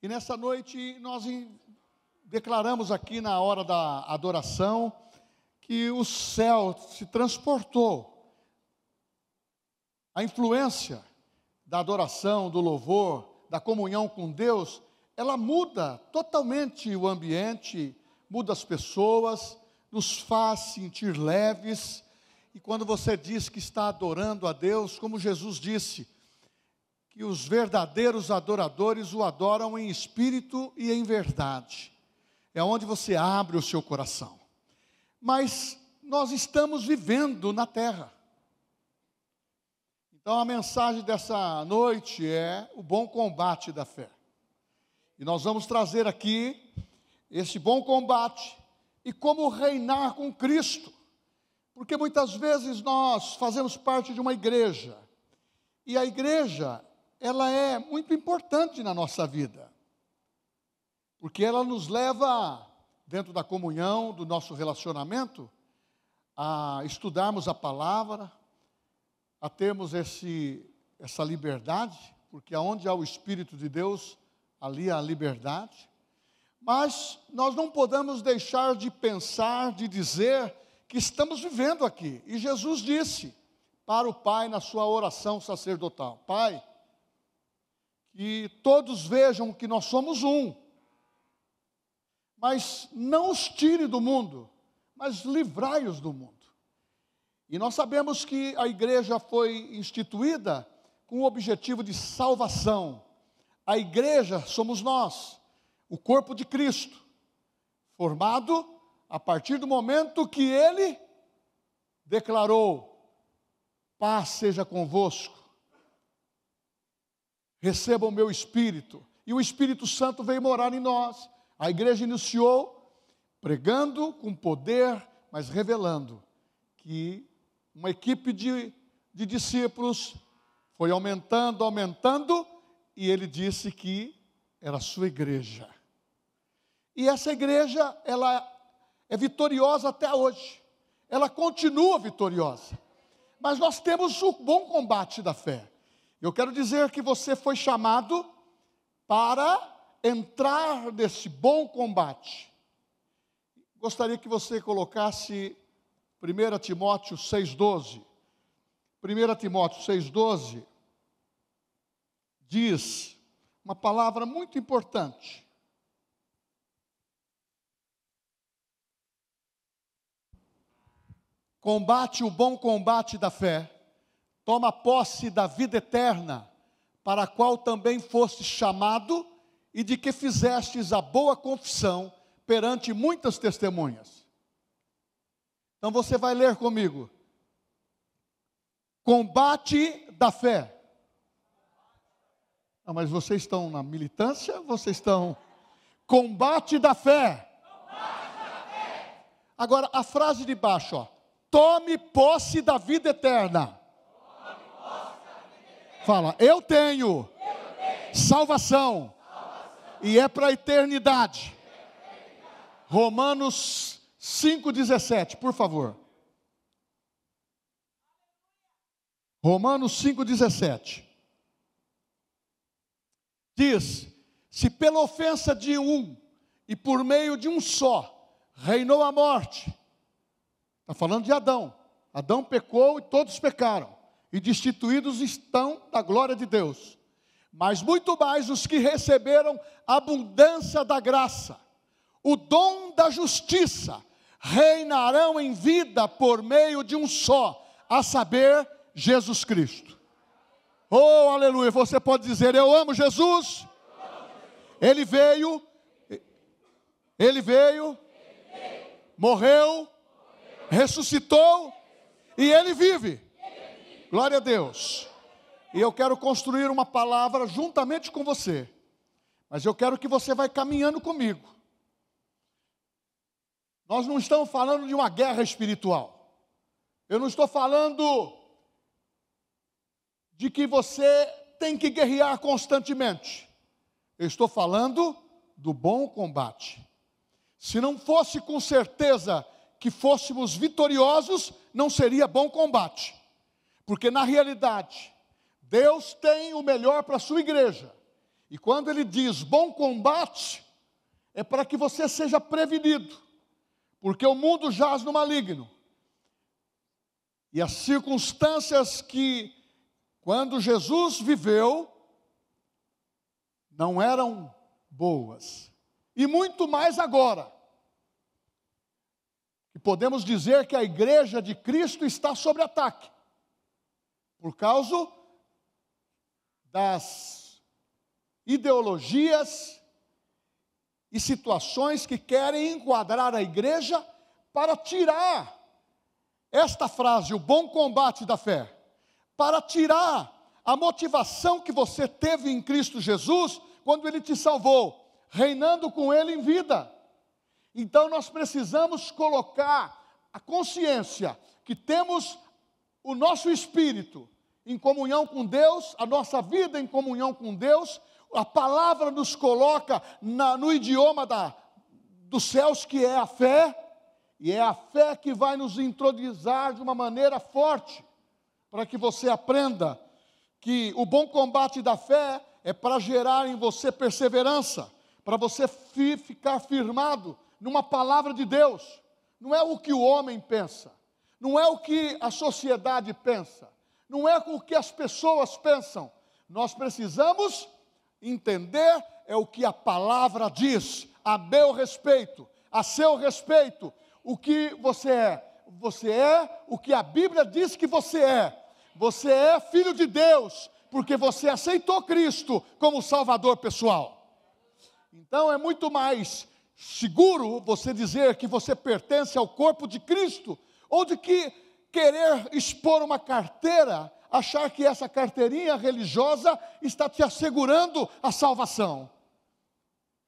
E nessa noite nós declaramos aqui na hora da adoração que o céu se transportou. A influência da adoração, do louvor, da comunhão com Deus, ela muda totalmente o ambiente, muda as pessoas, nos faz sentir leves. E quando você diz que está adorando a Deus, como Jesus disse, que os verdadeiros adoradores o adoram em espírito e em verdade. É onde você abre o seu coração. Mas nós estamos vivendo na terra. Então a mensagem dessa noite é o bom combate da fé. E nós vamos trazer aqui esse bom combate e como reinar com Cristo. Porque muitas vezes nós fazemos parte de uma igreja. E a igreja, ela é muito importante na nossa vida. Porque ela nos leva, dentro da comunhão, do nosso relacionamento, a estudarmos a palavra, a termos essa liberdade, porque aonde há o Espírito de Deus, ali há a liberdade. Mas nós não podemos deixar de pensar, de dizer que estamos vivendo aqui. E Jesus disse para o Pai na sua oração sacerdotal: Pai, que todos vejam que nós somos um, mas não os tire do mundo, mas livrai-os do mundo. E nós sabemos que a igreja foi instituída com o objetivo de salvação. A igreja somos nós, o corpo de Cristo, formado a partir do momento que Ele declarou: paz seja convosco, receba o meu Espírito, e o Espírito Santo veio morar em nós. A igreja iniciou pregando com poder, mas revelando que uma equipe de discípulos foi aumentando, e ele disse que era a sua igreja. E essa igreja, ela é vitoriosa até hoje. Ela continua vitoriosa. Mas nós temos o bom combate da fé. Eu quero dizer que você foi chamado para entrar nesse bom combate. Gostaria que você colocasse 1 Timóteo 6,12. 1 Timóteo 6,12 diz uma palavra muito importante. Combate o bom combate da fé, toma posse da vida eterna, para a qual também foste chamado, e de que fizestes a boa confissão perante muitas testemunhas. Então você vai ler comigo. Combate da fé. Não, mas vocês estão na militância? Vocês estão... Combate da fé. Combate da fé. Agora a frase de baixo, ó. Tome posse da vida eterna. Fala, eu tenho salvação, e é para a eternidade. Romanos 5,17, por favor. Romanos 5,17. Diz: se pela ofensa de um, e por meio de um só, reinou a morte. Está falando de Adão. Adão pecou e todos pecaram, e destituídos estão da glória de Deus. Mas muito mais os que receberam a abundância da graça, o dom da justiça, reinarão em vida por meio de um só, a saber, Jesus Cristo. Oh, aleluia! Você pode dizer: eu amo Jesus. Ele veio, morreu, ressuscitou, e Ele vive. Glória a Deus. E eu quero construir uma palavra juntamente com você. Mas eu quero que você vá caminhando comigo. Nós não estamos falando de uma guerra espiritual. Eu não estou falando de que você tem que guerrear constantemente. Eu estou falando do bom combate. Se não fosse com certeza que fôssemos vitoriosos, não seria bom combate. Porque na realidade, Deus tem o melhor para a sua igreja. E quando ele diz bom combate, é para que você seja prevenido, porque o mundo jaz no maligno. E as circunstâncias que, quando Jesus viveu, não eram boas. E muito mais agora. E podemos dizer que a igreja de Cristo está sob ataque, por causa das ideologias e situações que querem enquadrar a igreja para tirar esta frase, o bom combate da fé, para tirar a motivação que você teve em Cristo Jesus, quando Ele te salvou, reinando com Ele em vida. Então nós precisamos colocar a consciência que temos o nosso espírito em comunhão com Deus, a nossa vida em comunhão com Deus, a palavra nos coloca no idioma dos céus, que é a fé, e é a fé que vai nos introduzir de uma maneira forte, para que você aprenda que o bom combate da fé é para gerar em você perseverança, para você ficar firmado numa palavra de Deus. Não é o que o homem pensa, não é o que a sociedade pensa, não é o que as pessoas pensam. Nós precisamos entender é o que a palavra diz, a meu respeito, a seu respeito, o que você é. Você é o que a Bíblia diz que você é. Você é filho de Deus, porque você aceitou Cristo como Salvador pessoal. Então é muito mais seguro você dizer que você pertence ao corpo de Cristo, ou de que querer expor uma carteira, achar que essa carteirinha religiosa está te assegurando a salvação.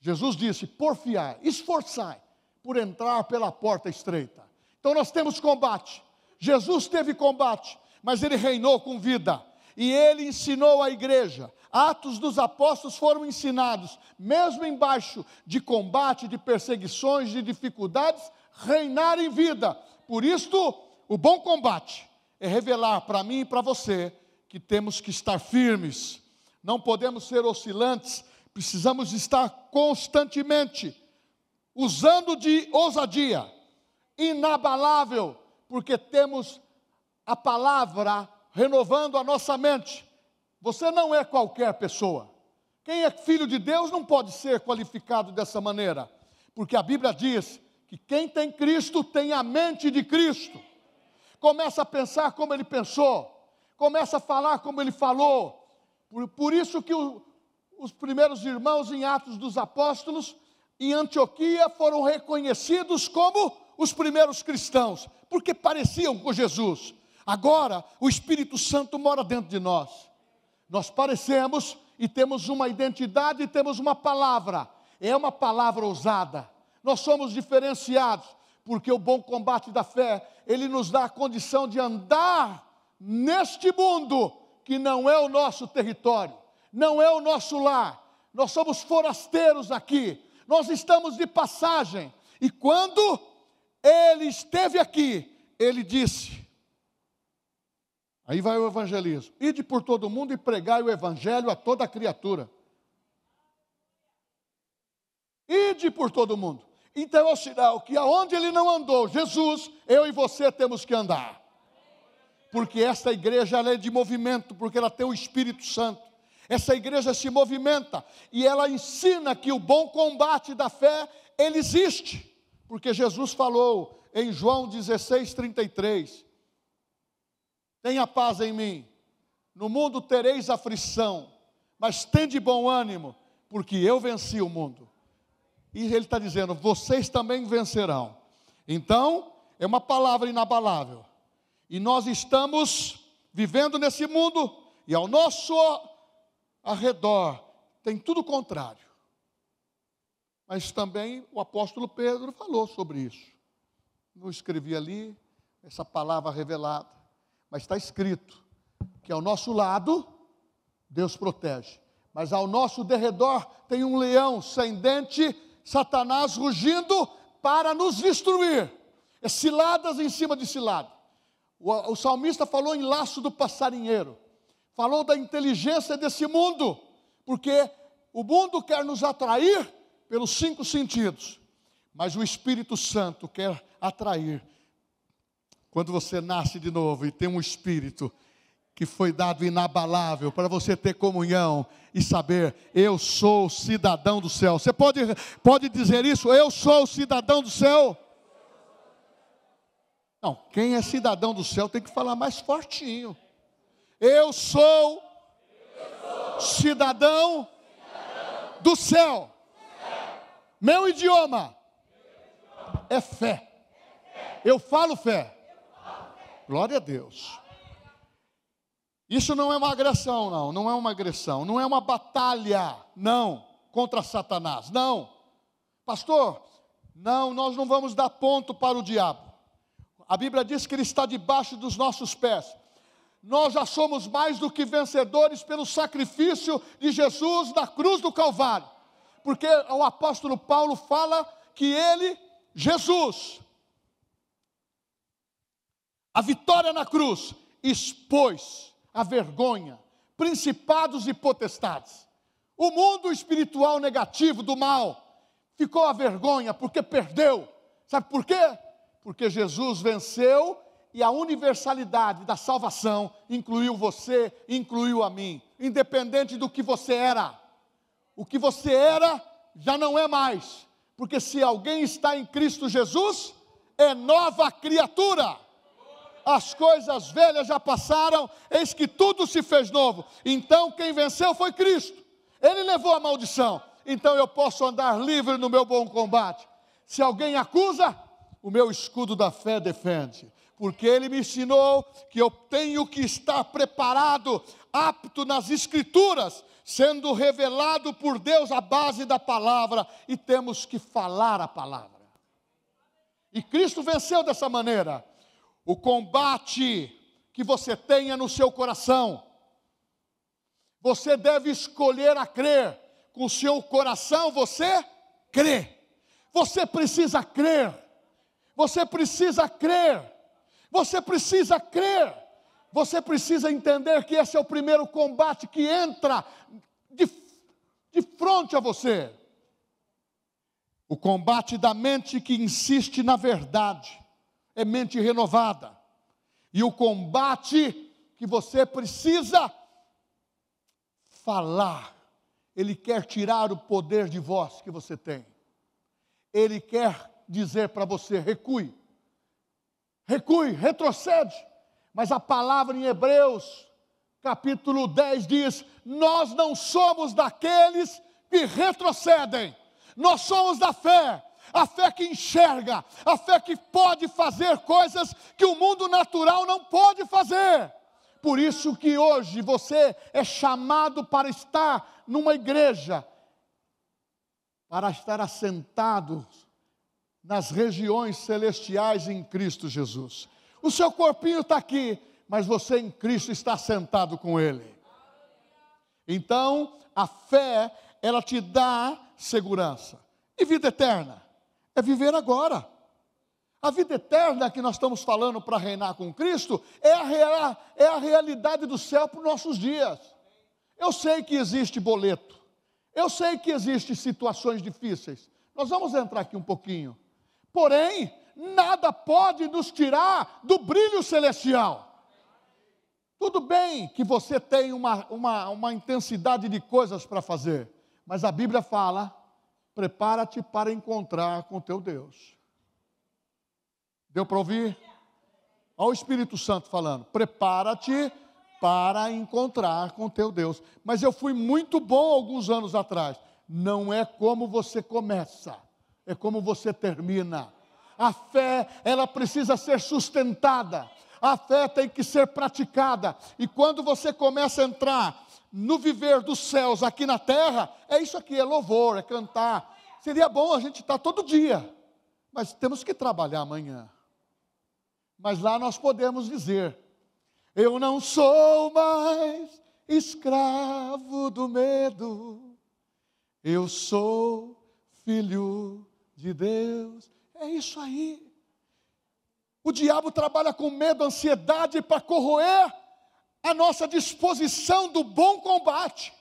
Jesus disse: porfiai, esforçai por entrar pela porta estreita. Então nós temos combate. Jesus teve combate, mas Ele reinou com vida, e Ele ensinou a igreja. Atos dos apóstolos foram ensinados, mesmo embaixo de combate, de perseguições, de dificuldades, reinar em vida. Por isto, o bom combate é revelar para mim e para você que temos que estar firmes, não podemos ser oscilantes, precisamos estar constantemente usando de ousadia, inabalável, porque temos a palavra renovando a nossa mente. Você não é qualquer pessoa. Quem é filho de Deus não pode ser qualificado dessa maneira, porque a Bíblia diz que quem tem Cristo tem a mente de Cristo. Começa a pensar como Ele pensou, começa a falar como Ele falou. Por isso que os primeiros irmãos em Atos dos Apóstolos, em Antioquia, foram reconhecidos como os primeiros cristãos, porque pareciam com Jesus. Agora, o Espírito Santo mora dentro de nós. Nós parecemos e temos uma identidade e temos uma palavra. É uma palavra ousada. Nós somos diferenciados, porque o bom combate da fé, ele nos dá a condição de andar neste mundo, que não é o nosso território, não é o nosso lar. Nós somos forasteiros aqui, nós estamos de passagem. E quando Ele esteve aqui, Ele disse, aí vai o evangelismo: ide por todo mundo e pregai o evangelho a toda criatura. Ide por todo mundo. Então é o sinal que aonde Ele não andou, Jesus, eu e você temos que andar. Porque essa igreja, ela é de movimento, porque ela tem o Espírito Santo. Essa igreja se movimenta e ela ensina que o bom combate da fé, ele existe. Porque Jesus falou em João 16:33, tenha paz em mim, no mundo tereis aflição, mas tende bom ânimo, porque eu venci o mundo. E Ele está dizendo, vocês também vencerão. Então, é uma palavra inabalável. E nós estamos vivendo nesse mundo, e ao nosso arredor tem tudo contrário. Mas também o apóstolo Pedro falou sobre isso. Não escrevi ali essa palavra revelada, mas está escrito que ao nosso lado Deus protege, mas ao nosso derredor tem um leão sem dente, Satanás rugindo para nos destruir. É ciladas em cima de cilada. O salmista falou em laço do passarinheiro, falou da inteligência desse mundo, porque O mundo quer nos atrair pelos 5 sentidos, mas o Espírito Santo quer atrair. Quando você nasce de novo e tem um Espírito que foi dado inabalável para você ter comunhão e saber, eu sou cidadão do céu. Você pode dizer isso? Eu sou cidadão do céu. Não, quem é cidadão do céu tem que falar mais fortinho. Eu sou cidadão do céu. Meu idioma é fé. Eu falo fé. Glória a Deus. Isso não é uma agressão, não é uma agressão, não é uma batalha, não, contra Satanás, não. Pastor, não, nós não vamos dar ponto para o diabo. A Bíblia diz que ele está debaixo dos nossos pés. Nós já somos mais do que vencedores pelo sacrifício de Jesus na cruz do Calvário. Porque o apóstolo Paulo fala que ele, Jesus, a vitória na cruz, expôs a vergonha, principados e potestades. O mundo espiritual negativo do mal ficou a vergonha porque perdeu. Sabe por quê? Porque Jesus venceu e a universalidade da salvação incluiu você, incluiu a mim, independente do que você era. O que você era já não é mais, porque se alguém está em Cristo Jesus, é nova criatura. As coisas velhas já passaram, eis que tudo se fez novo. Então quem venceu foi Cristo. Ele levou a maldição. Então eu posso andar livre no meu bom combate. Se alguém acusa, o meu escudo da fé defende. Porque ele me ensinou que eu tenho que estar preparado, apto nas Escrituras, sendo revelado por Deus a base da palavra. E temos que falar a palavra. E Cristo venceu dessa maneira. O combate que você tenha no seu coração, você deve escolher a crer. Com o seu coração você crê. Você precisa crer. Você precisa crer. Você precisa crer. Você precisa entender que esse é o primeiro combate que entra de frente a você. O combate da mente que insiste na verdade. É mente renovada. E o combate que você precisa falar. Ele quer tirar o poder de voz que você tem. Ele quer dizer para você, recue. Recue, retrocede. Mas a palavra em Hebreus, capítulo 10 diz, nós não somos daqueles que retrocedem. Nós somos da fé. A fé que enxerga, a fé que pode fazer coisas que o mundo natural não pode fazer. Por isso que hoje você é chamado para estar numa igreja, para estar assentado nas regiões celestiais em Cristo Jesus. O seu corpinho está aqui, mas você em Cristo está sentado com Ele. Então, a fé, ela te dá segurança. E vida eterna? É viver agora. A vida eterna que nós estamos falando para reinar com Cristo é a realidade do céu para os nossos dias. Eu sei que existe boleto. Eu sei que existem situações difíceis. Nós vamos entrar aqui um pouquinho. Porém, nada pode nos tirar do brilho celestial. Tudo bem que você tem uma intensidade de coisas para fazer. Mas a Bíblia fala, prepara-te para encontrar com teu Deus. Deu para ouvir? Olha o Espírito Santo falando, prepara-te para encontrar com teu Deus. Mas eu fui muito bom alguns anos atrás. Não é como você começa, é como você termina. A fé, ela precisa ser sustentada. A fé tem que ser praticada. E quando você começa a entrar no viver dos céus aqui na terra, é isso aqui, é louvor, é cantar. Seria bom a gente estar todo dia, mas temos que trabalhar amanhã. Mas lá nós podemos dizer, eu não sou mais escravo do medo, eu sou filho de Deus. É isso aí. O diabo trabalha com medo, ansiedade para corroer a nossa disposição do bom combate.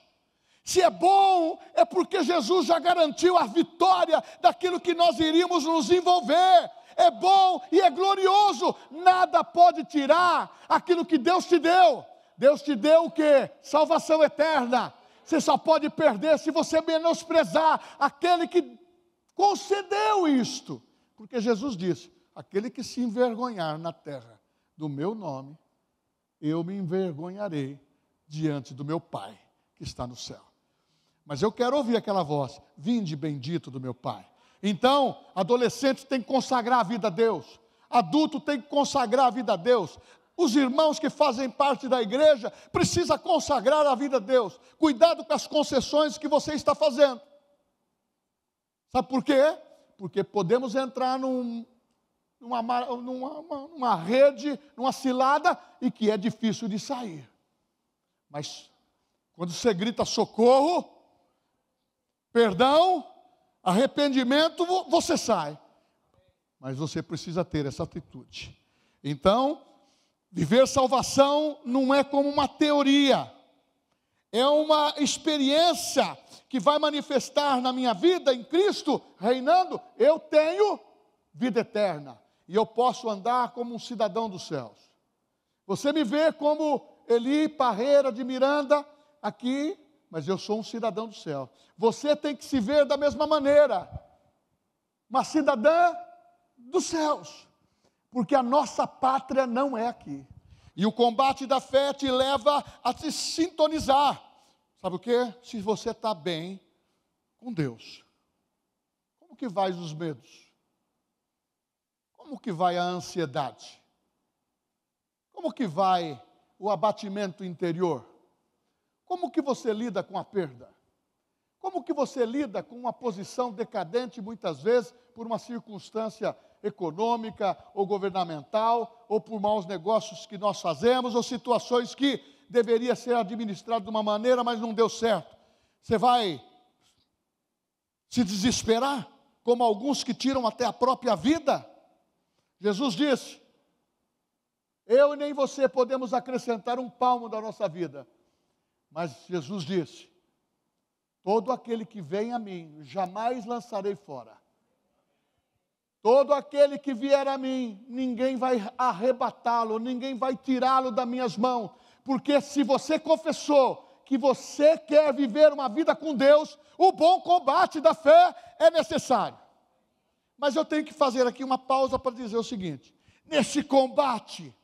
Se é bom, é porque Jesus já garantiu a vitória daquilo que nós iríamos nos envolver. É bom e é glorioso. Nada pode tirar aquilo que Deus te deu. Deus te deu o quê? Salvação eterna. Você só pode perder se você menosprezar aquele que concedeu isto. Porque Jesus disse: aquele que se envergonhar na terra do meu nome, eu me envergonharei diante do meu Pai que está no céu. Mas eu quero ouvir aquela voz: vinde bendito do meu Pai. Então, adolescente tem que consagrar a vida a Deus. Adulto tem que consagrar a vida a Deus. Os irmãos que fazem parte da igreja precisam consagrar a vida a Deus. Cuidado com as concessões que você está fazendo. Sabe por quê? Porque podemos entrar numa rede, numa cilada, e que é difícil de sair. Mas quando você grita socorro, perdão, arrependimento, você sai. Mas você precisa ter essa atitude. Então, viver salvação não é como uma teoria. É uma experiência que vai manifestar na minha vida, em Cristo, reinando. Eu tenho vida eterna. E eu posso andar como um cidadão dos céus. Você me vê como Eli Parreira de Miranda, aqui, mas eu sou um cidadão do céu. Você tem que se ver da mesma maneira. Uma cidadã dos céus. Porque a nossa pátria não é aqui. E o combate da fé te leva a se sintonizar. Sabe o quê? Se você está bem com Deus. Como que vai os medos? Como que vai a ansiedade? Como que vai o abatimento interior? Como que você lida com a perda? Como que você lida com uma posição decadente, muitas vezes, por uma circunstância econômica ou governamental, ou por maus negócios que nós fazemos, ou situações que deveria ser administrado de uma maneira, mas não deu certo? Você vai se desesperar, como alguns que tiram até a própria vida? Jesus disse: eu e nem você podemos acrescentar um palmo da nossa vida. Mas Jesus disse: todo aquele que vem a mim, jamais lançarei fora. Todo aquele que vier a mim, ninguém vai arrebatá-lo, ninguém vai tirá-lo das minhas mãos. Porque se você confessou que você quer viver uma vida com Deus, o bom combate da fé é necessário. Mas eu tenho que fazer aqui uma pausa para dizer o seguinte: nesse combate,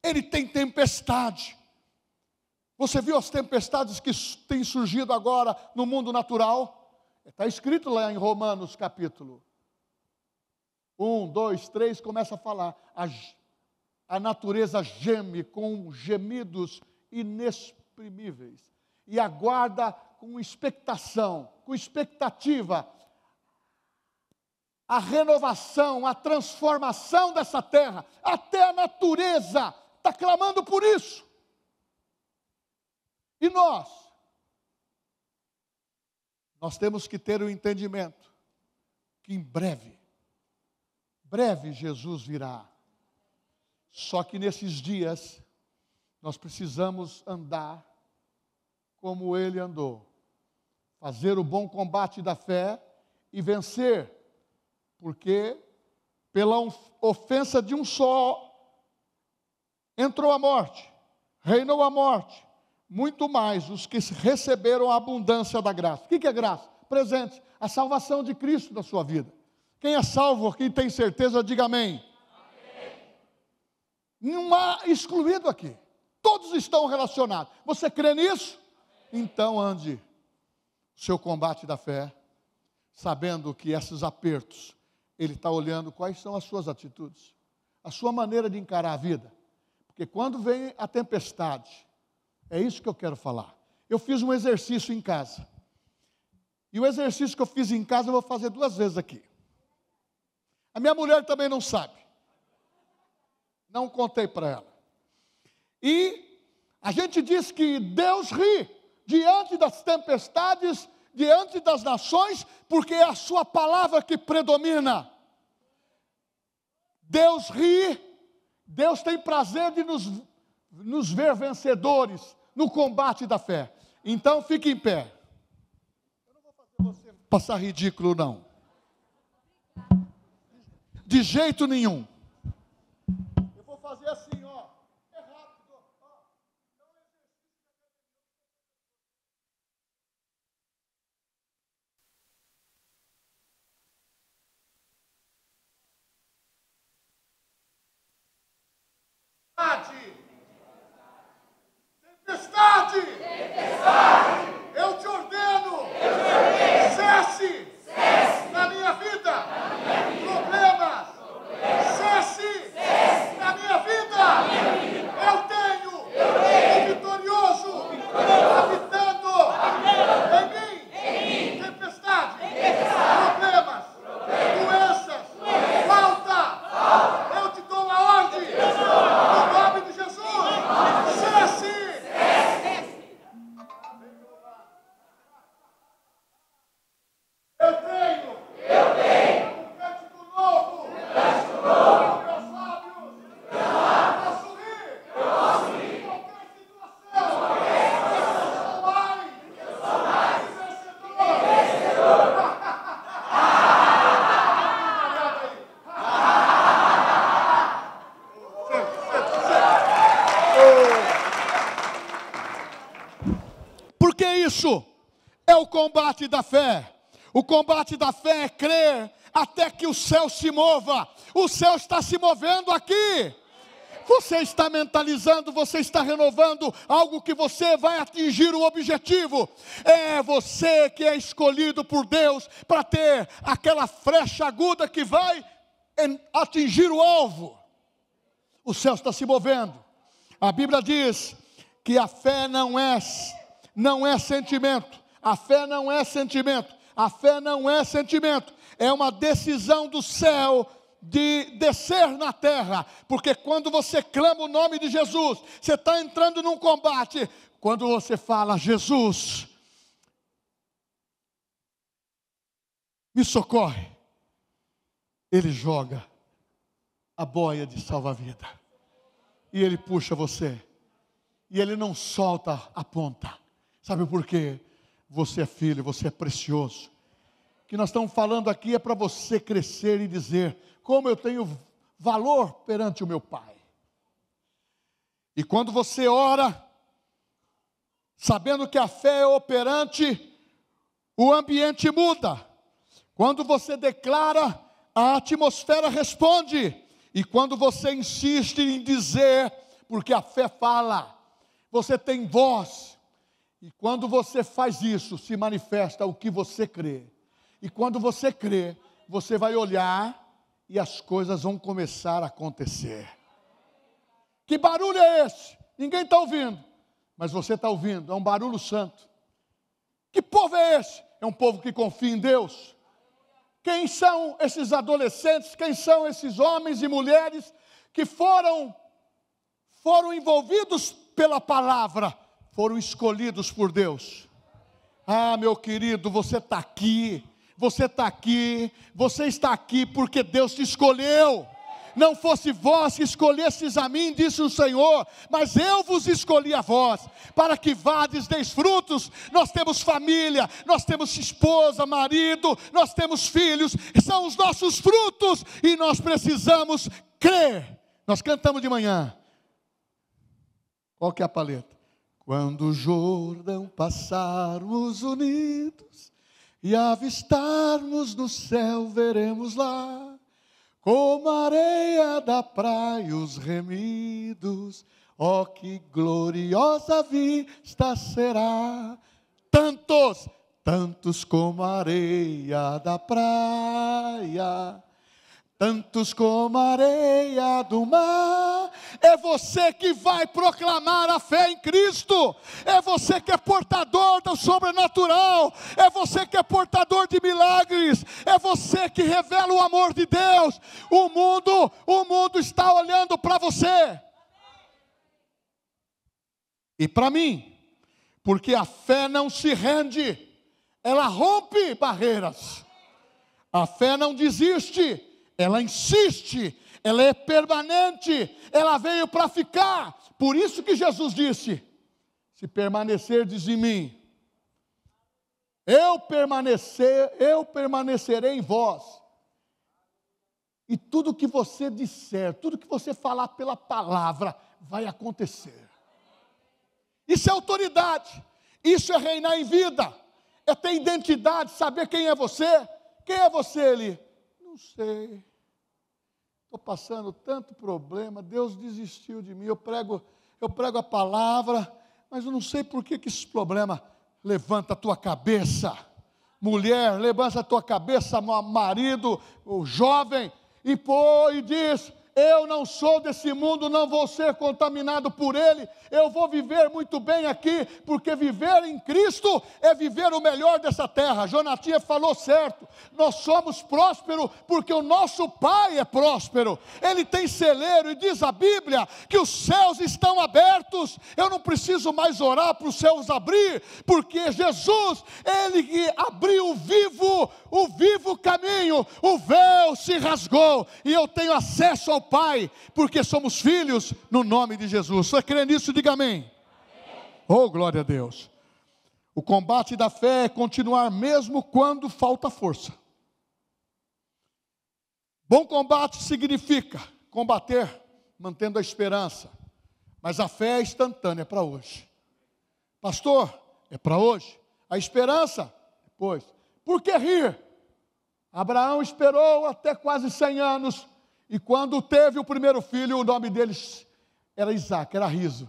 ele tem tempestade. Você viu as tempestades que têm surgido agora no mundo natural? Está escrito lá em Romanos capítulo 1, 2, 3, começa a falar. A natureza geme com gemidos inexprimíveis. E aguarda com expectação, com expectativa, a renovação, a transformação dessa terra. Até a natureza está clamando por isso. E nós temos que ter o entendimento que em breve Jesus virá. Só que nesses dias, nós precisamos andar como Ele andou. Fazer o bom combate da fé e vencer. Porque pela ofensa de um só, entrou a morte, reinou a morte. Muito mais os que receberam a abundância da graça. O que é graça? Presente, a salvação de Cristo na sua vida. Quem é salvo, quem tem certeza, diga amém. Amém. Não há excluído aqui. Todos estão relacionados. Você crê nisso? Então ande o seu combate da fé, sabendo que esses apertos, Ele está olhando quais são as suas atitudes, a sua maneira de encarar a vida. Porque quando vem a tempestade, é isso que eu quero falar. Eu fiz um exercício em casa. E o exercício que eu fiz em casa, eu vou fazer 2 vezes aqui. A minha mulher também não sabe. Não contei para ela. E a gente diz que Deus ri diante das tempestades, diante das nações, porque é a sua palavra que predomina. Deus ri, Deus tem prazer de nos ver vencedores no combate da fé. Então fique em pé. passar ridículo, não. De jeito nenhum. Eu vou fazer assim, ó. É rápido. Ó. Tempestade! Tempestade! Eu te ordeno! Cesse! Na minha vida! Problemas! Cesse! Na minha vida! Eu tenho o vitorioso habitando em mim! Tempestade! Problemas! Doenças! Falta! Eu te dou a ordem! No nome de Jesus! Cesse! Eu tenho um cântico novo, meus lábios, eu posso rir, em qualquer situação, eu sou mais vencedor. Por que isso? É o combate da fé. O combate da fé é crer até que o céu se mova. O céu está se movendo aqui. Você está mentalizando, você está renovando algo que você vai atingir o objetivo. É você que é escolhido por Deus para ter aquela flecha aguda que vai atingir o alvo. O céu está se movendo. A Bíblia diz que a fé não é sentimento. A fé não é sentimento. A fé não é sentimento, é uma decisão do céu de descer na terra, porque quando você clama o nome de Jesus, você está entrando num combate. Quando você fala, Jesus, me socorre, Ele joga a boia de salva-vida, e Ele puxa você, e Ele não solta a ponta. Sabe por quê? Você é filho, você é precioso. O que nós estamos falando aqui é para você crescer e dizer, como eu tenho valor perante o meu Pai. E quando você ora, sabendo que a fé é operante, o ambiente muda. Quando você declara, a atmosfera responde. E quando você insiste em dizer, porque a fé fala, você tem voz. E quando você faz isso, se manifesta o que você crê. E quando você crê, você vai olhar e as coisas vão começar a acontecer. Que barulho é esse? Ninguém está ouvindo, mas você está ouvindo, é um barulho santo. Que povo é esse? É um povo que confia em Deus. Quem são esses adolescentes? Quem são esses homens e mulheres que foram envolvidos pela palavra? Foram escolhidos por Deus. Ah, meu querido, você está aqui, você está aqui, você está aqui porque Deus te escolheu. Não fosse vós que escolhestes a mim, disse o Senhor, mas eu vos escolhi a vós, para que vades, deis frutos. Nós temos família, nós temos esposa, marido, nós temos filhos, são os nossos frutos, e nós precisamos crer. Nós cantamos de manhã. Qual que é a paleta? Quando o Jordão passarmos unidos e avistarmos no céu, veremos lá, como a areia da praia os remidos, ó que gloriosa vista será. Tantos como a areia da praia, tantos como a areia do mar. É você que vai proclamar a fé em Cristo. É você que é portador do sobrenatural. É você que é portador de milagres. É você que revela o amor de Deus. O mundo está olhando para você. E para mim, porque a fé não se rende, ela rompe barreiras. A fé não desiste, ela insiste, ela é permanente, ela veio para ficar. Por isso que Jesus disse, se permanecerdes em mim, eu permanecerei em vós. E tudo que você disser, tudo que você falar pela palavra, vai acontecer. Isso é autoridade, isso é reinar em vida, é ter identidade, saber quem é você. Quem é você, Eli? Não sei, estou passando tanto problema, Deus desistiu de mim, eu prego a palavra, mas eu não sei por que esse problema. Levanta a tua cabeça, mulher, levanta a tua cabeça, marido, o jovem, e diz: eu não sou desse mundo, não vou ser contaminado por ele, eu vou viver muito bem aqui, porque viver em Cristo é viver o melhor dessa terra. Jonatia falou certo, nós somos prósperos, porque o nosso Pai é próspero, Ele tem celeiro, e diz a Bíblia, que os céus estão abertos. Eu não preciso mais orar para os céus abrir, porque Jesus, Ele que abriu o vivo caminho, o véu se rasgou, e eu tenho acesso ao Pai, porque somos filhos no nome de Jesus. Você crê nisso? Diga amém. Oh, glória a Deus. O combate da fé é continuar mesmo quando falta força. Bom combate significa combater mantendo a esperança, mas a fé é instantânea, é para hoje. Pastor, é para hoje. A esperança, depois. Por que rir? Abraão esperou até quase 100 anos, e quando teve o primeiro filho, o nome deles era Isaac, era riso.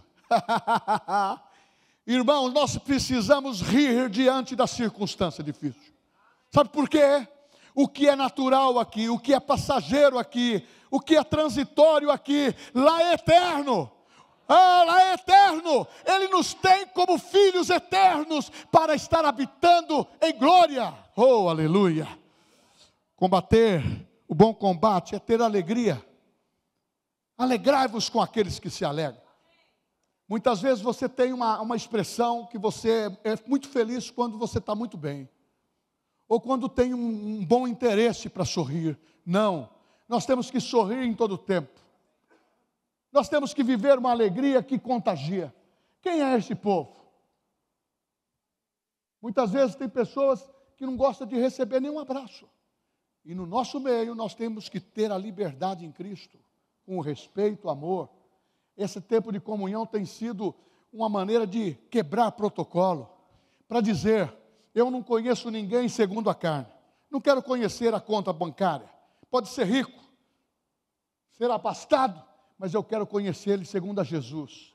Irmãos, nós precisamos rir diante da circunstância difícil. Sabe por quê? O que é natural aqui, o que é passageiro aqui, o que é transitório aqui, lá é eterno. Lá é eterno. Ele nos tem como filhos eternos para estar habitando em glória. Oh, aleluia. Combater o bom combate é ter alegria. Alegrai-vos com aqueles que se alegram. Muitas vezes você tem uma expressão que você é muito feliz quando você está muito bem, ou quando tem um bom interesse para sorrir. Não, nós temos que sorrir em todo o tempo. Nós temos que viver uma alegria que contagia. Quem é esse povo? Muitas vezes tem pessoas que não gostam de receber nenhum abraço. E no nosso meio nós temos que ter a liberdade em Cristo, com respeito, amor. Esse tempo de comunhão tem sido uma maneira de quebrar protocolo, para dizer: eu não conheço ninguém segundo a carne, não quero conhecer a conta bancária, pode ser rico, ser abastado, mas eu quero conhecer ele segundo a Jesus.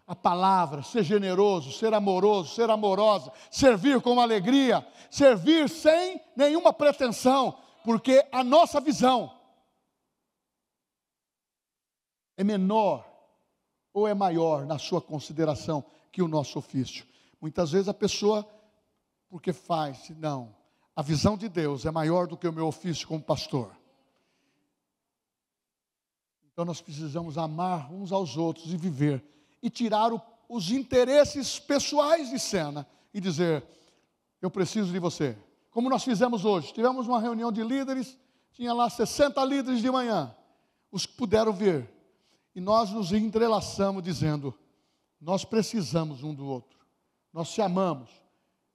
A palavra, ser generoso, ser amoroso, ser amorosa, servir com alegria, servir sem nenhuma pretensão, porque a nossa visão é menor ou é maior na sua consideração que o nosso ofício. Muitas vezes a pessoa, porque faz, não, a visão de Deus é maior do que o meu ofício como pastor. Então nós precisamos amar uns aos outros e viver, e tirar os interesses pessoais de cena, e dizer: eu preciso de você. Como nós fizemos hoje, tivemos uma reunião de líderes, tinha lá 60 líderes de manhã, os que puderam vir, e nós nos entrelaçamos dizendo: nós precisamos um do outro, nós te amamos,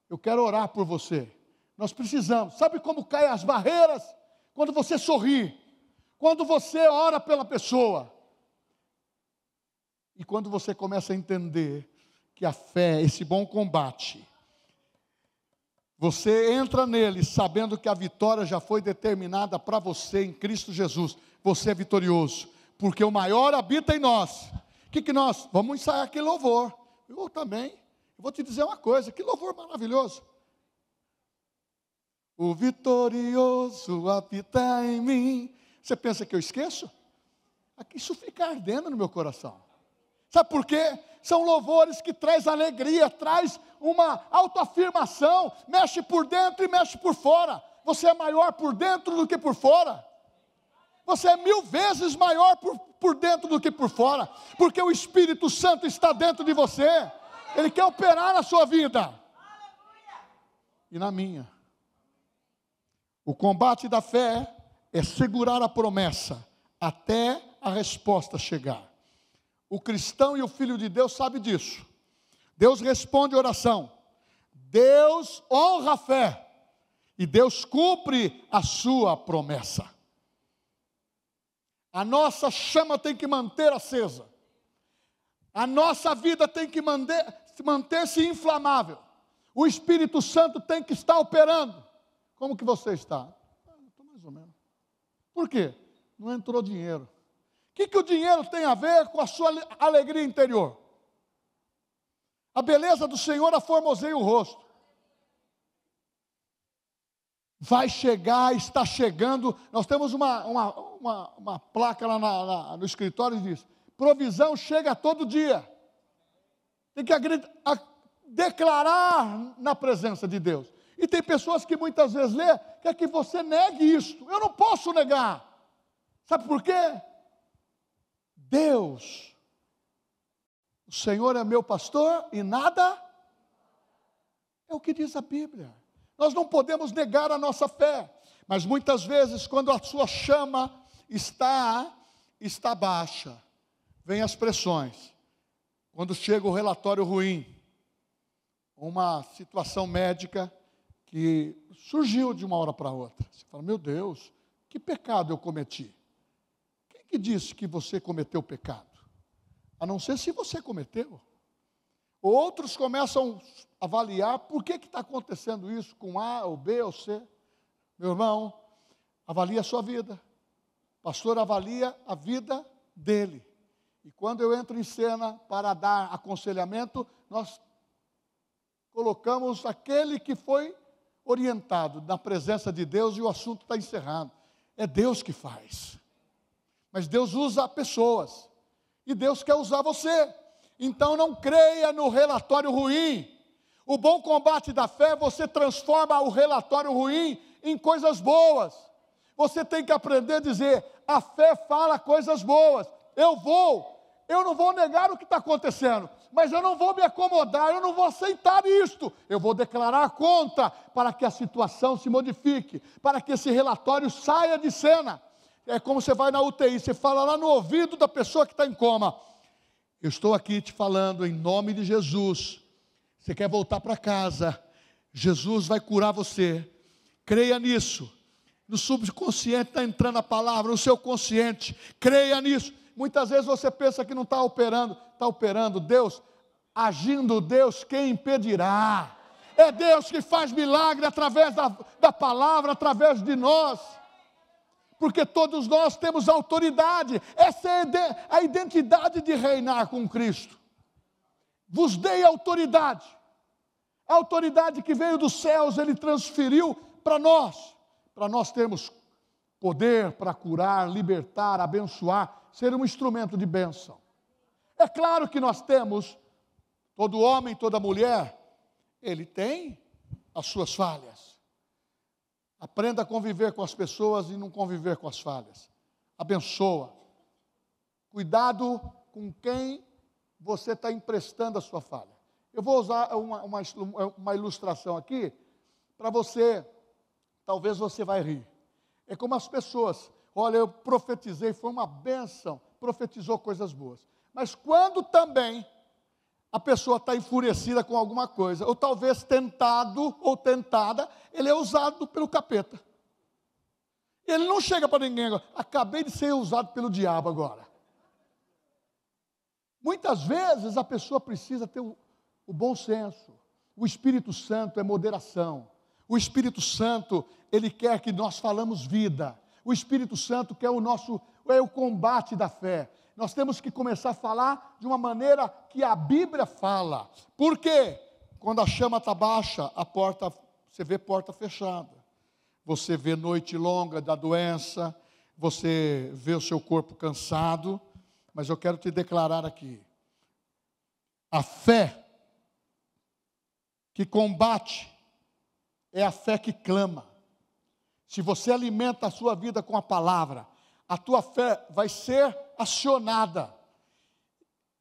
eu quero orar por você, nós precisamos. Sabe como caem as barreiras? Quando você sorri, quando você ora pela pessoa, e quando você começa a entender que a fé, esse bom combate, você entra nele sabendo que a vitória já foi determinada para você em Cristo Jesus. Você é vitorioso, porque o maior habita em nós. O que nós vamos ensaiar? Aquele louvor. Eu também, eu vou te dizer uma coisa, que louvor maravilhoso. O vitorioso habita em mim. Você pensa que eu esqueço? Isso fica ardendo no meu coração. Sabe por quê? São louvores que traz alegria, traz uma autoafirmação, mexe por dentro e mexe por fora. Você é maior por dentro do que por fora. Você é 1000 vezes maior por dentro do que por fora, porque o Espírito Santo está dentro de você. Ele quer operar na sua vida e na minha. O combate da fé é segurar a promessa até a resposta chegar. O cristão e o filho de Deus sabe disso. Deus responde oração. Deus honra a fé e Deus cumpre a sua promessa. A nossa chama tem que manter acesa. A nossa vida tem que manter-se inflamável. O Espírito Santo tem que estar operando. Como que você está? Estou mais ou menos. Por quê? Não entrou dinheiro. O que o dinheiro tem a ver com a sua alegria interior? A beleza do Senhor aformoseia o rosto. Vai chegar, está chegando. Nós temos uma placa lá no escritório que diz: provisão chega todo dia. Tem que declarar na presença de Deus. E tem pessoas que muitas vezes quer que você negue isto. Eu não posso negar. Sabe por quê? Deus, o Senhor é meu pastor e nada é o que diz a Bíblia. Nós não podemos negar a nossa fé, mas muitas vezes quando a sua chama está baixa, vem as pressões. Quando chega o relatório ruim, uma situação médica que surgiu de uma hora para outra. Você fala: meu Deus, que pecado eu cometi? Quem que disse que você cometeu pecado? A não ser se você cometeu. Outros começam a avaliar por que está acontecendo isso com A, ou B, ou C. Meu irmão, avalie a sua vida. O pastor avalia a vida dele. E quando eu entro em cena para dar aconselhamento, nós colocamos aquele que foi orientado na presença de Deus e o assunto está encerrado. É Deus que faz. Mas Deus usa pessoas. E Deus quer usar você. Então não creia no relatório ruim. O bom combate da fé, você transforma o relatório ruim em coisas boas. Você tem que aprender a dizer: a fé fala coisas boas. Eu não vou negar o que está acontecendo, mas eu não vou me acomodar, eu não vou aceitar isto. Eu vou declarar contra para que a situação se modifique, para que esse relatório saia de cena. É como você vai na UTI, você fala lá no ouvido da pessoa que está em coma: eu estou aqui te falando em nome de Jesus. Você quer voltar para casa, Jesus vai curar você. Creia nisso. No subconsciente está entrando a palavra, no seu consciente, creia nisso. Muitas vezes você pensa que não está operando Deus, agindo Deus, quem impedirá? É Deus que faz milagre através da palavra, através de nós. Porque todos nós temos autoridade. Essa é a identidade de reinar com Cristo. Vos dei autoridade. A autoridade que veio dos céus, Ele transferiu para nós termos poder para curar, libertar, abençoar, ser um instrumento de bênção. É claro que nós temos, todo homem, toda mulher, ele tem as suas falhas. Aprenda a conviver com as pessoas e não conviver com as falhas. Abençoa. Cuidado com quem você está emprestando a sua falha. Eu vou usar uma ilustração aqui, para você, talvez você vai rir. É como as pessoas: olha, eu profetizei, foi uma bênção, profetizou coisas boas. Mas quando também a pessoa está enfurecida com alguma coisa, ou talvez tentado ou tentada, ele é usado pelo capeta. Ele não chega para ninguém agora: acabei de ser usado pelo diabo agora. Muitas vezes a pessoa precisa ter o bom senso. O Espírito Santo é moderação. O Espírito Santo, Ele quer que nós falamos vida. O Espírito Santo quer o combate da fé. Nós temos que começar a falar de uma maneira que a Bíblia fala. Por quê? Quando a chama está baixa, você vê porta fechada. Você vê noite longa da doença. Você vê o seu corpo cansado. Mas eu quero te declarar aqui: a fé que combate é a fé que clama. Se você alimenta a sua vida com a palavra, a tua fé vai ser acionada.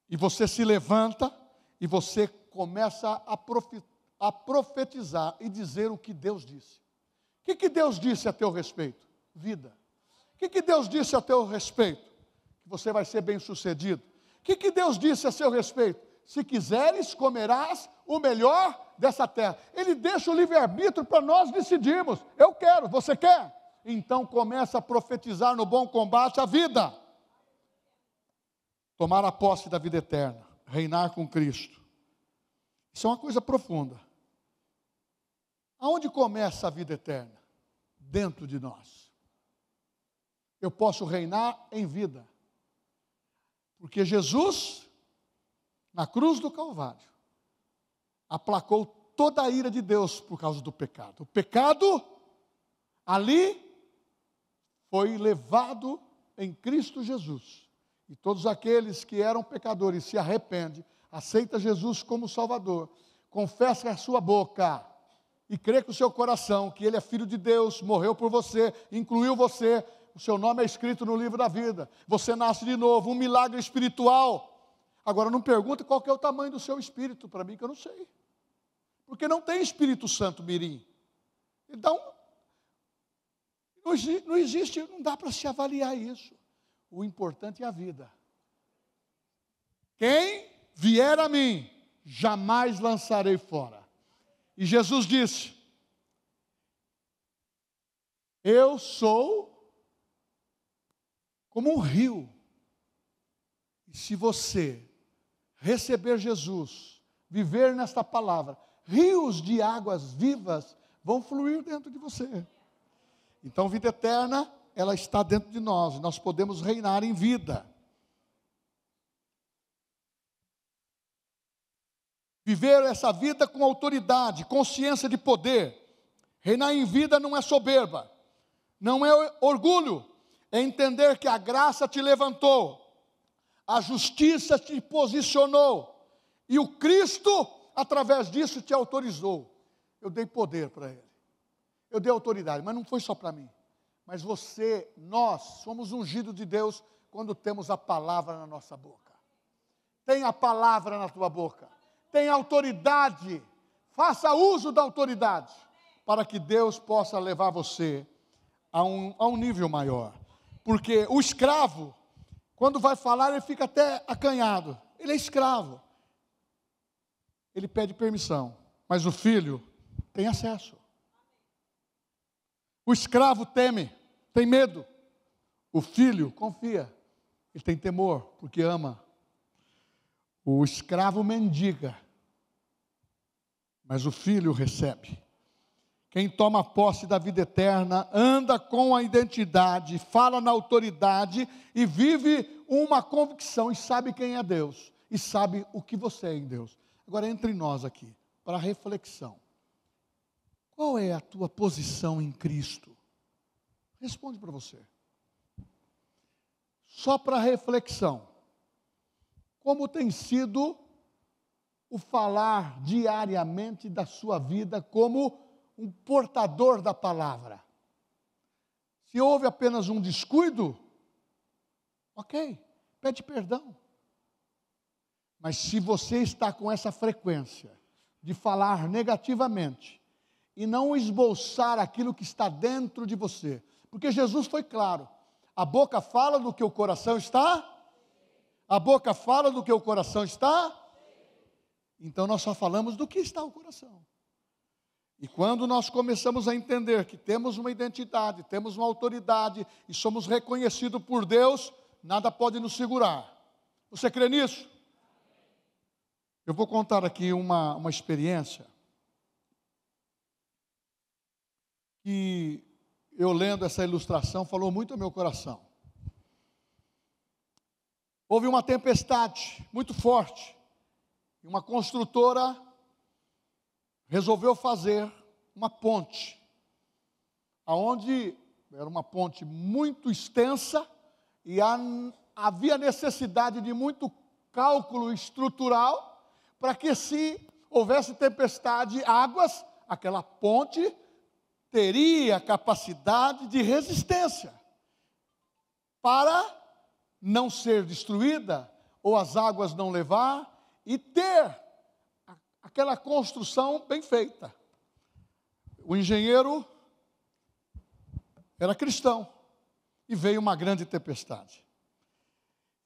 E você se levanta e você começa a profetizar e dizer o que Deus disse. O que Deus disse a teu respeito? Vida. O que Deus disse a teu respeito? Que você vai ser bem-sucedido. O que Deus disse a seu respeito? Se quiseres, comerás o melhor dessa terra. Ele deixa o livre-arbítrio para nós decidirmos. Eu quero, você quer? Então começa a profetizar no bom combate a vida. Tomar a posse da vida eterna, reinar com Cristo. Isso é uma coisa profunda. Aonde começa a vida eterna? Dentro de nós. Eu posso reinar em vida. Porque Jesus, na cruz do Calvário, aplacou toda a ira de Deus por causa do pecado. O pecado, ali, foi levado em Cristo Jesus. E todos aqueles que eram pecadores se arrependem, aceita Jesus como Salvador, confessa a sua boca e crê com o seu coração que Ele é Filho de Deus, morreu por você, incluiu você, o seu nome é escrito no livro da vida, você nasce de novo, um milagre espiritual. Agora não pergunta qual que é o tamanho do seu espírito, para mim que eu não sei, porque não tem Espírito Santo mirim. Então, não existe, não dá para se avaliar isso. O importante é a vida. Quem vier a mim, jamais lançarei fora. E Jesus disse: eu sou como um rio. E se você receber Jesus, viver nesta palavra, rios de águas vivas vão fluir dentro de você. Então, vida eterna, ela está dentro de nós. Nós podemos reinar em vida. Viver essa vida com autoridade, consciência de poder. Reinar em vida não é soberba, não é orgulho, é entender que a graça te levantou, a justiça te posicionou, e o Cristo, através disso, te autorizou. Eu dei poder para Ele, eu dei autoridade, mas não foi só para mim. Mas você, nós, somos ungidos de Deus quando temos a palavra na nossa boca. Tem a palavra na tua boca. Tem autoridade, faça uso da autoridade, para que Deus possa levar você a um nível maior. Porque o escravo, quando vai falar, ele fica até acanhado. Ele é escravo. Ele pede permissão, mas o filho tem acesso. O escravo teme, tem medo. O filho confia, ele tem temor, porque ama. O escravo mendiga, mas o filho recebe. Quem toma posse da vida eterna, anda com a identidade, fala na autoridade e vive uma convicção e sabe quem é Deus, e sabe o que você é em Deus. Agora entre nós aqui, para reflexão. Qual é a tua posição em Cristo? Responde para você. Só para reflexão. Como tem sido o falar diariamente da sua vida como um portador da palavra? Se houve apenas um descuido, ok, pede perdão. Mas se você está com essa frequência de falar negativamente e não esboçar aquilo que está dentro de você, porque Jesus foi claro, a boca fala do que o coração está. A boca fala do que o coração está. Então nós só falamos do que está o coração. E quando nós começamos a entender que temos uma identidade, temos uma autoridade e somos reconhecidos por Deus, nada pode nos segurar. Você crê nisso? Eu vou contar aqui uma experiência que eu lendo essa ilustração falou muito ao meu coração. Houve uma tempestade muito forte. E uma construtora resolveu fazer uma ponte. Aonde era uma ponte muito extensa e havia necessidade de muito cálculo estrutural para que, se houvesse tempestade, águas, aquela ponte teria capacidade de resistência para não ser destruída, ou as águas não levar, e ter aquela construção bem feita. O engenheiro era cristão, e veio uma grande tempestade.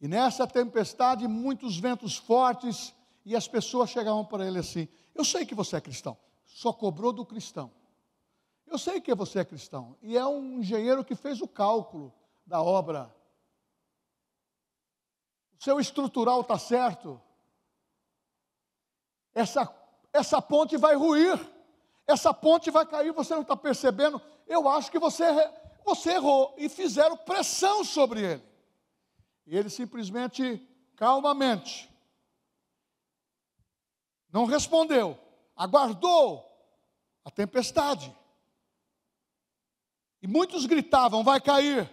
E nessa tempestade, muitos ventos fortes, e as pessoas chegavam para ele assim: Eu sei que você é cristão. Só cobrou do cristão. Eu sei que você é cristão. E é um engenheiro que fez o cálculo da obra. O seu estrutural está certo. Essa ponte vai ruir. Essa ponte vai cair, você não está percebendo. Eu acho que você errou. E fizeram pressão sobre ele. E ele simplesmente, calmamente, não respondeu. Aguardou a tempestade. E muitos gritavam, vai cair.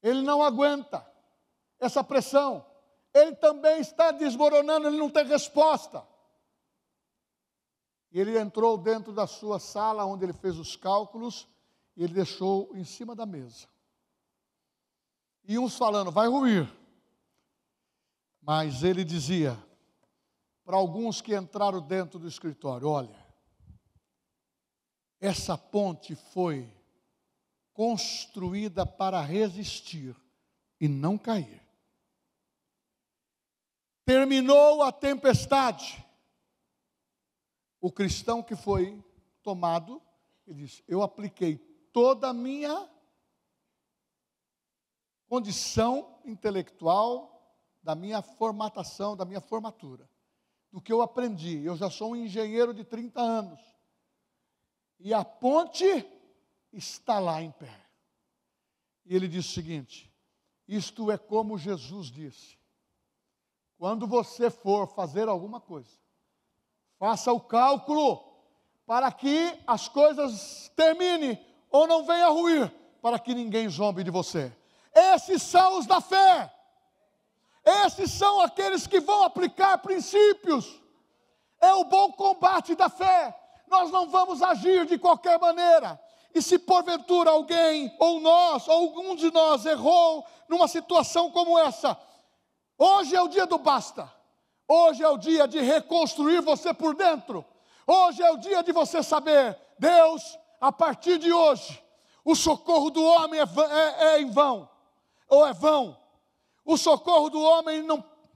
Ele não aguenta essa pressão. Ele também está desmoronando, ele não tem resposta. E ele entrou dentro da sua sala, onde ele fez os cálculos, e ele deixou em cima da mesa. E uns falando, vai ruir. Mas ele dizia, para alguns que entraram dentro do escritório, olha, essa ponte foi construída para resistir e não cair. Terminou a tempestade. O cristão que foi tomado, ele disse, eu apliquei toda a minha condição intelectual, da minha formatação, da minha formatura, do que eu aprendi. Eu já sou um engenheiro de 30 anos. E a ponte está lá em pé. E ele diz o seguinte, isto é como Jesus disse, quando você for fazer alguma coisa, faça o cálculo para que as coisas terminem ou não venha a ruir, para que ninguém zombe de você. Esses são os da fé. Esses são aqueles que vão aplicar princípios. É o bom combate da fé. Nós não vamos agir de qualquer maneira. E se porventura alguém, ou nós, ou algum de nós errou numa situação como essa, hoje é o dia do basta. Hoje é o dia de reconstruir você por dentro. Hoje é o dia de você saber, Deus, a partir de hoje, o socorro do homem é em vão, ou é vão. O socorro do homem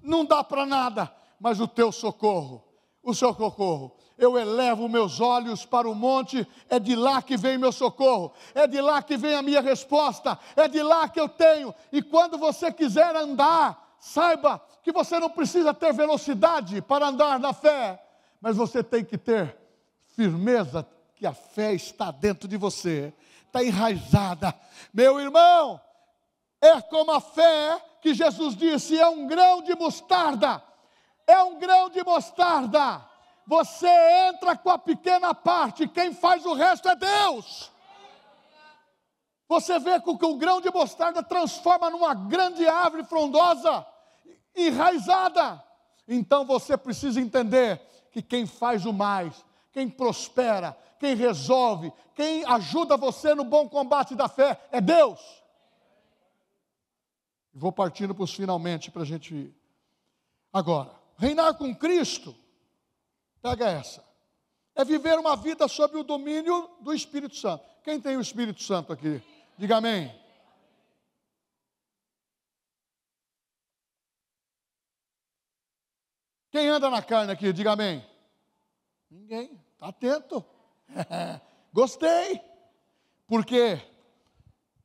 não dá para nada, mas o teu socorro, o seu socorro. Eu elevo meus olhos para o monte, é de lá que vem meu socorro, é de lá que vem a minha resposta, é de lá que eu tenho. E quando você quiser andar, saiba que você não precisa ter velocidade para andar na fé, mas você tem que ter firmeza, que a fé está dentro de você, está enraizada. Meu irmão, é como a fé que Jesus disse, é um grão de mostarda, é um grão de mostarda. Você entra com a pequena parte, quem faz o resto é Deus. Você vê que o grão de mostarda transforma numa grande árvore frondosa, enraizada. Então você precisa entender que quem faz o mais, quem prospera, quem resolve, quem ajuda você no bom combate da fé é Deus. Vou partindo para os finalmente para a gente ir. Agora, reinar com Cristo, pega essa, é viver uma vida sob o domínio do Espírito Santo. Quem tem o Espírito Santo aqui? Diga amém. Quem anda na carne aqui? Diga amém. Ninguém, está atento. Gostei. Porque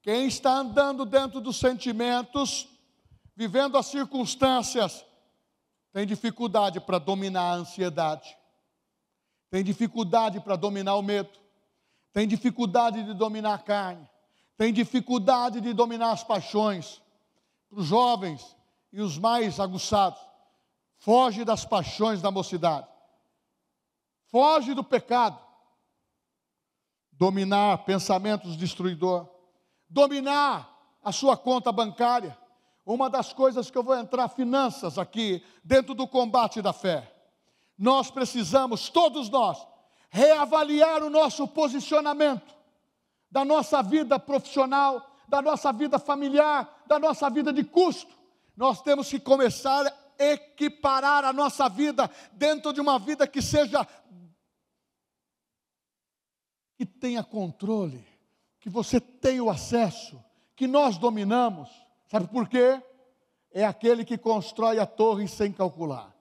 quem está andando dentro dos sentimentos, vivendo as circunstâncias, tem dificuldade para dominar a ansiedade, tem dificuldade para dominar o medo, tem dificuldade de dominar a carne, tem dificuldade de dominar as paixões. Para os jovens e os mais aguçados, foge das paixões da mocidade, foge do pecado, dominar pensamentos destruidores, dominar a sua conta bancária. Uma das coisas que eu vou entrar, finanças aqui, dentro do combate da fé. Nós precisamos, todos nós, reavaliar o nosso posicionamento, da nossa vida profissional, da nossa vida familiar, da nossa vida de custo. Nós temos que começar a equiparar a nossa vida dentro de uma vida que seja, que tenha controle, que você tenha o acesso, que nós dominamos. Sabe por quê? É aquele que constrói a torre sem calcular.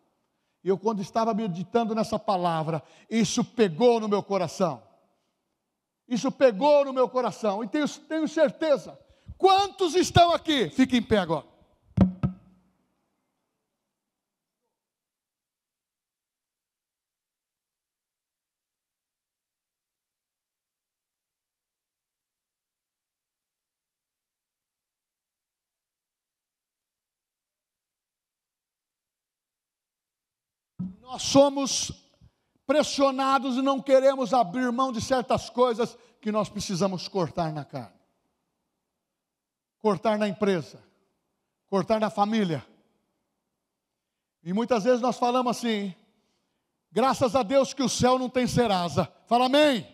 E eu, quando estava meditando nessa palavra, isso pegou no meu coração. Isso pegou no meu coração. E tenho certeza. Quantos estão aqui? Fiquem em pé agora. Nós somos pressionados e não queremos abrir mão de certas coisas que nós precisamos cortar na carne. Cortar na empresa. Cortar na família. E muitas vezes nós falamos assim, graças a Deus que o céu não tem Serasa. Fala amém.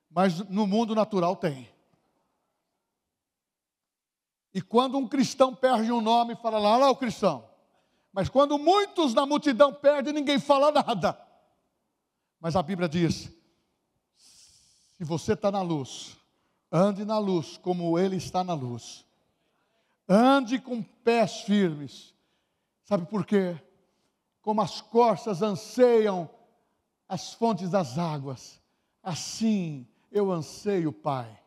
Mas no mundo natural tem. E quando um cristão perde um nome, fala lá, olha lá o cristão. Mas quando muitos na multidão perdem, ninguém fala nada. Mas a Bíblia diz, se você está na luz, ande na luz como Ele está na luz. Ande com pés firmes. Sabe por quê? Como as corças anseiam as fontes das águas, assim eu anseio, Pai,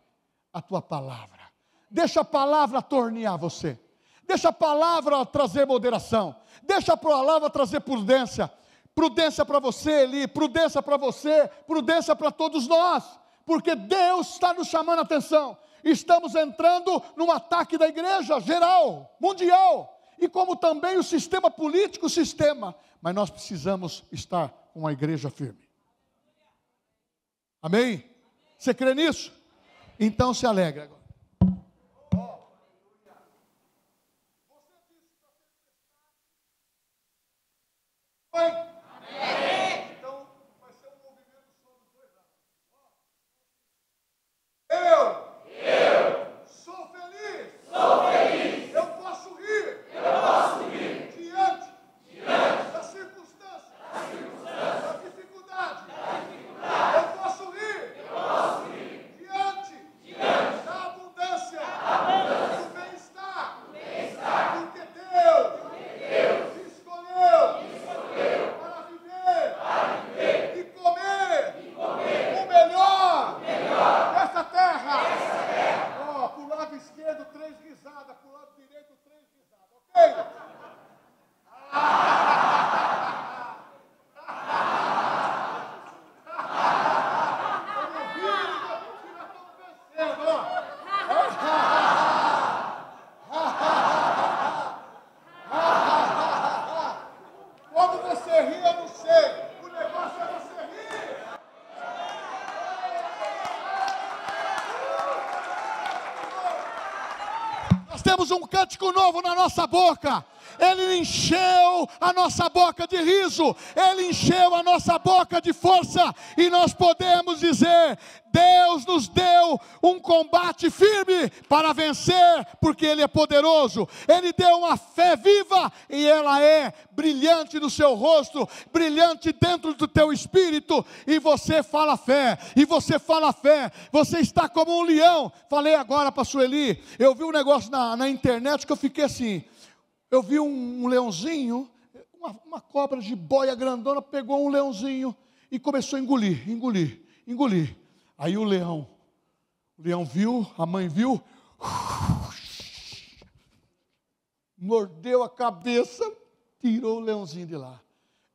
a Tua palavra. Deixa a palavra tornear você. Deixa a palavra trazer moderação. Deixa a palavra trazer prudência. Prudência para você, Eli. Prudência para você. Prudência para todos nós. Porque Deus está nos chamando a atenção. Estamos entrando num ataque da igreja geral, mundial. E como também o sistema político, mas nós precisamos estar com a igreja firme. Amém? Você crê nisso? Então se alegra agora. Oi? Amém. Então vai ser um movimento só dos dois lados. Eu sou feliz. Eu posso rir. Diante das circunstâncias. Da dificuldade. Eu posso rir. Diante da abundância. Do bem-estar. Porque Deus me escolheu para viver e comer o melhor dessa terra. Ó, para o lado esquerdo, 3 risadas, para o lado direito, 3 risadas, ok? Eu não vi, que nós estamos vencendo, ó. Quando você ri, eu não sei. O negócio é você rir. Nós temos um cântico novo na nossa boca. Ele encheu a nossa boca de riso. Ele encheu a nossa boca de força. E nós podemos dizer, Deus nos deu um combate firme para vencer, porque Ele é poderoso. Ele deu uma fé viva e ela é brilhante no seu rosto, brilhante dentro do teu espírito. E você fala fé, você está como um leão. Falei agora para a Sueli, eu vi um negócio na internet que eu fiquei assim. Eu vi um leãozinho, uma cobra de boia grandona, pegou um leãozinho e começou a engolir. Aí o leão viu, a mãe viu, mordeu a cabeça, tirou o leãozinho de lá.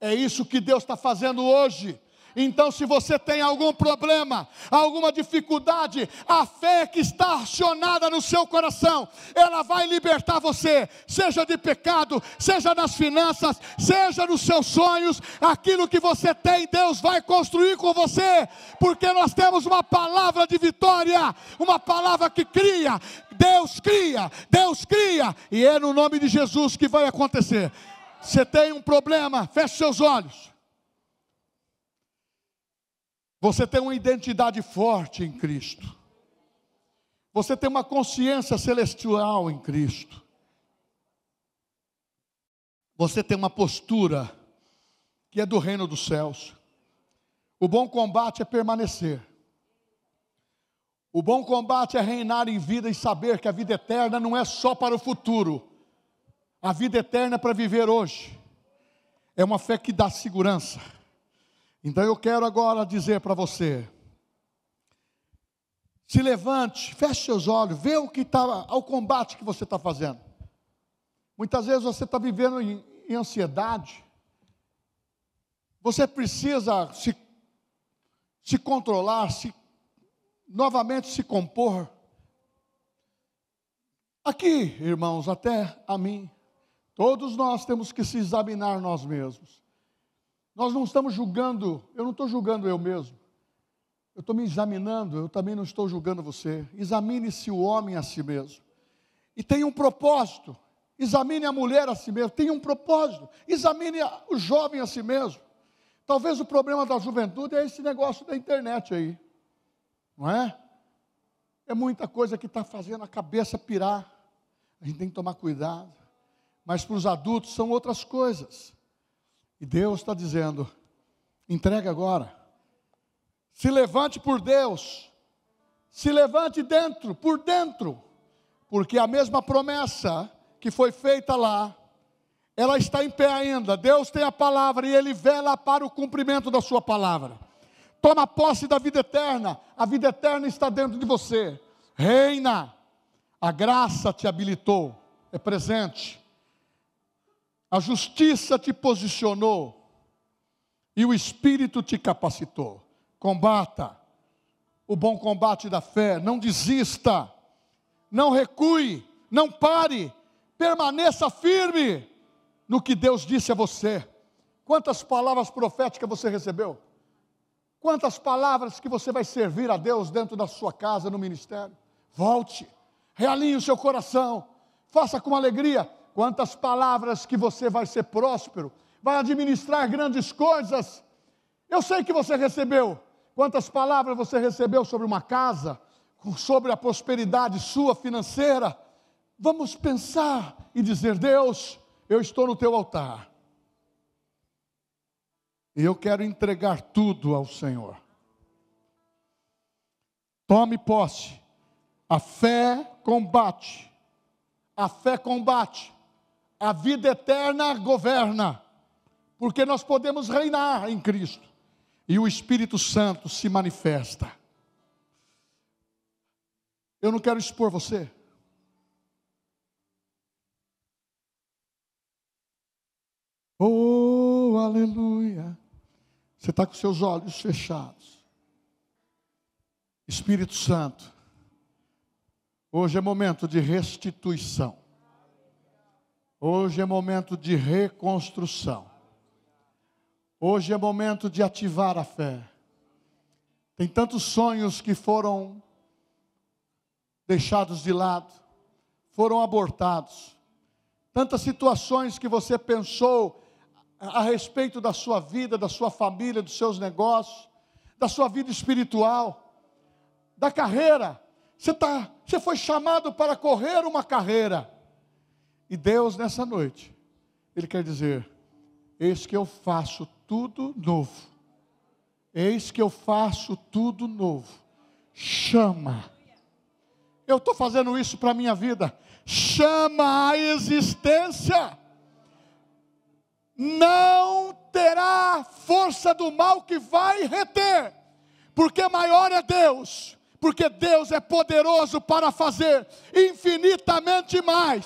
É isso que Deus está fazendo hoje. Então, se você tem algum problema, alguma dificuldade, a fé que está acionada no seu coração, ela vai libertar você, seja de pecado, seja nas finanças, seja nos seus sonhos. Aquilo que você tem, Deus vai construir com você, porque nós temos uma palavra de vitória, uma palavra que cria. Deus cria, e é no nome de Jesus que vai acontecer. Você tem um problema, feche seus olhos. Você tem uma identidade forte em Cristo. Você tem uma consciência celestial em Cristo. Você tem uma postura que é do reino dos céus. O bom combate é permanecer. O bom combate é reinar em vida e saber que a vida eterna não é só para o futuro. A vida eterna é para viver hoje. é uma fé que dá segurança. Então eu quero agora dizer para você: se levante, feche seus olhos, vê o que está, ao combate que você está fazendo. Muitas vezes você está vivendo em ansiedade. Você precisa se controlar, novamente se compor. Aqui, irmãos, até a mim, todos nós temos que se examinar nós mesmos. Nós não estamos julgando, eu não estou julgando eu mesmo. Eu estou me examinando, eu também não estou julgando você. Examine-se o homem a si mesmo. E tem um propósito. Examine a mulher a si mesmo, tem um propósito. Examine o jovem a si mesmo. Talvez o problema da juventude é esse negócio da internet aí. Não é? É muita coisa que está fazendo a cabeça pirar. A gente tem que tomar cuidado. Mas para os adultos são outras coisas. E Deus está dizendo: entrega agora. Se levante por Deus. Se levante por dentro. Porque a mesma promessa que foi feita lá, ela está em pé ainda. Deus tem a palavra e Ele vela para o cumprimento da sua palavra. Toma posse da vida eterna. A vida eterna está dentro de você. Reina. A graça te habilitou, é presente. A justiça te posicionou e o Espírito te capacitou. Combata o bom combate da fé. Não desista, não recue, não pare. Permaneça firme no que Deus disse a você. Quantas palavras proféticas você recebeu? Quantas palavras que você vai servir a Deus dentro da sua casa, no ministério? Volte, realinhe o seu coração, faça com alegria. Quantas palavras que você vai ser próspero, vai administrar grandes coisas. Eu sei que você recebeu. Quantas palavras você recebeu sobre uma casa, sobre a prosperidade sua financeira. Vamos pensar e dizer: Deus, eu estou no teu altar. E eu quero entregar tudo ao Senhor. Tome posse. A fé combate. A fé combate. A vida eterna governa. Porque nós podemos reinar em Cristo. E o Espírito Santo se manifesta. Eu não quero expor você. Oh, aleluia. Você está com seus olhos fechados. Espírito Santo, hoje é momento de restituição. Hoje é momento de reconstrução. Hoje é momento de ativar a fé. Tem tantos sonhos que foram deixados de lado, foram abortados. Tantas situações que você pensou a respeito da sua vida, da sua família, dos seus negócios, da sua vida espiritual, da carreira. Você foi chamado para correr uma carreira. E Deus, nessa noite, Ele quer dizer: eis que eu faço tudo novo. Eis que eu faço tudo novo. Chama. Eu estou fazendo isso para a minha vida. Chama a existência. Não terá força do mal que vai reter. Porque maior é Deus. Porque Deus é poderoso para fazer infinitamente mais.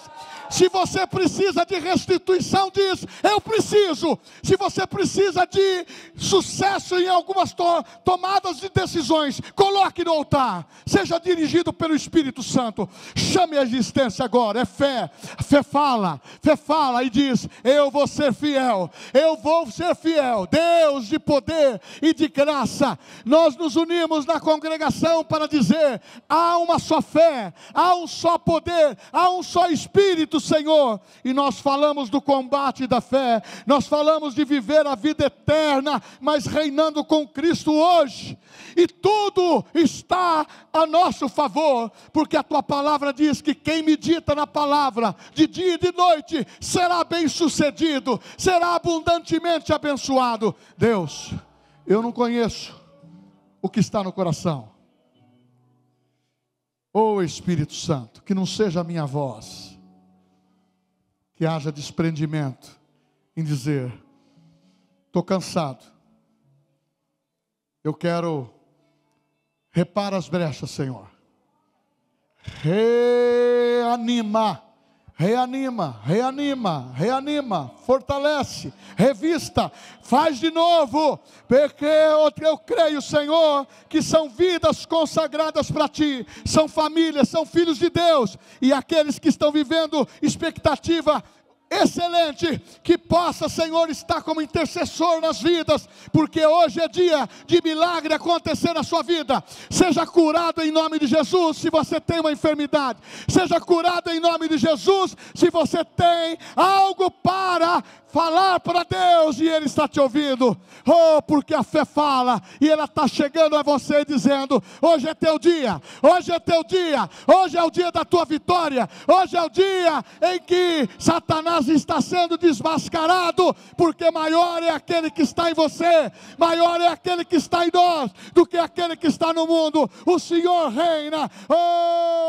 Se você precisa de restituição, diz: eu preciso. Se você precisa de sucesso em algumas tomadas de decisões, coloque no altar. Seja dirigido pelo Espírito Santo. Chame a existência agora. É fé. Fé fala e diz: eu vou ser fiel. Eu vou ser fiel. Deus de poder e de graça. Nós nos unimos na congregação para dizer: há uma só fé, há um só poder, há um só Espírito, Senhor. E nós falamos do combate da fé, nós falamos de viver a vida eterna, mas reinando com Cristo hoje. E tudo está a nosso favor, porque a tua palavra diz que quem medita na palavra de dia e de noite será bem sucedido, será abundantemente abençoado. Deus, eu não conheço o que está no coração. Oh Espírito Santo, que não seja a minha voz, que haja desprendimento em dizer: estou cansado. Eu quero, repara as brechas, Senhor. Reanima, fortalece, revista, faz de novo, porque eu creio, Senhor, que são vidas consagradas para Ti, são famílias, são filhos de Deus, e aqueles que estão vivendo expectativa excelente, que possa, Senhor, estar como intercessor nas vidas, porque hoje é dia de milagre acontecer na sua vida. Seja curado em nome de Jesus, se você tem uma enfermidade. Seja curado em nome de Jesus, se você tem algo para falar para Deus e Ele está te ouvindo. Oh, porque a fé fala e ela está chegando a você dizendo: hoje é teu dia, hoje é teu dia, hoje é o dia da tua vitória, hoje é o dia em que Satanás está sendo desmascarado, porque maior é aquele que está em você, maior é aquele que está em nós, do que aquele que está no mundo. O Senhor reina. Oh,